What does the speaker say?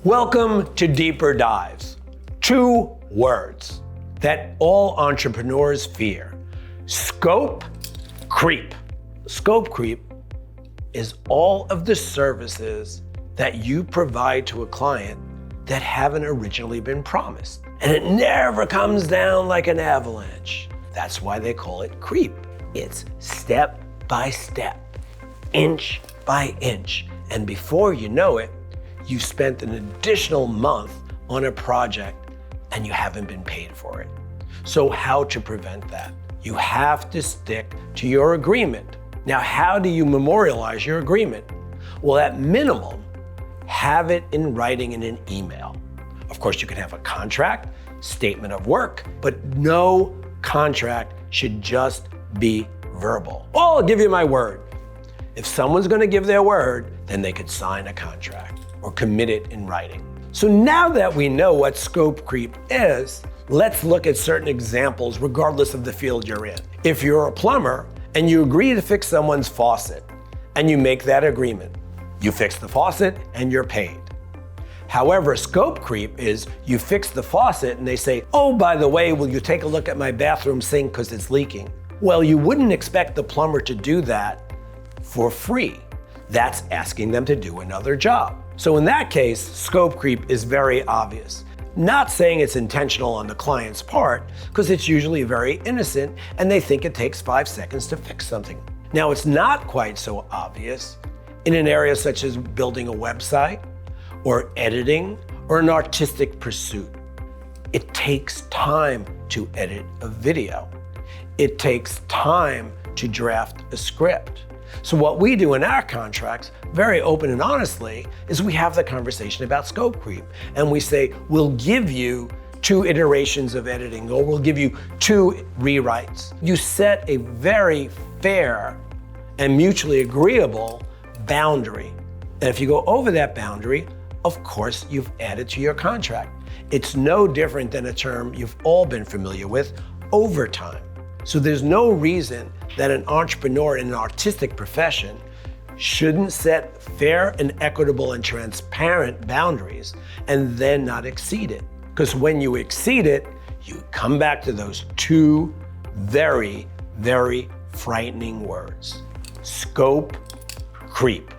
Welcome to Deeper Dives. 2 words that all entrepreneurs fear: scope creep. Scope creep is all of the services that you provide to a client that haven't originally been promised. And it never comes down like an avalanche. That's why they call it creep. It's step by step, inch by inch. And before you know it, you spent an additional month on a project and you haven't been paid for it. So how to prevent that? You have to stick to your agreement. Now, how do you memorialize your agreement? Well, at minimum, have it in writing in an email. Of course, you can have a contract, statement of work, but no contract should just be verbal. Oh, I'll give you my word. If someone's gonna give their word, then they could sign a contract or commit it in writing. So now that we know what scope creep is, let's look at certain examples regardless of the field you're in. If you're a plumber and you agree to fix someone's faucet and you make that agreement, you fix the faucet and you're paid. However, scope creep is you fix the faucet and they say, oh, by the way, will you take a look at my bathroom sink because it's leaking? Well, you wouldn't expect the plumber to do that for free. That's asking them to do another job. So in that case, scope creep is very obvious. Not saying it's intentional on the client's part, because it's usually very innocent and they think it takes 5 seconds to fix something. Now, it's not quite so obvious in an area such as building a website or editing or an artistic pursuit. It takes time to edit a video. It takes time to draft a script. So what we do in our contracts, very open and honestly, is we have the conversation about scope creep. And we say, we'll give you 2 iterations of editing, or we'll give you 2 rewrites. You set a very fair and mutually agreeable boundary. And if you go over that boundary, of course, you've added to your contract. It's no different than a term you've all been familiar with, overtime. So there's no reason that an entrepreneur in an artistic profession shouldn't set fair and equitable and transparent boundaries and then not exceed it. Because when you exceed it, you come back to those 2 very, very frightening words: scope creep.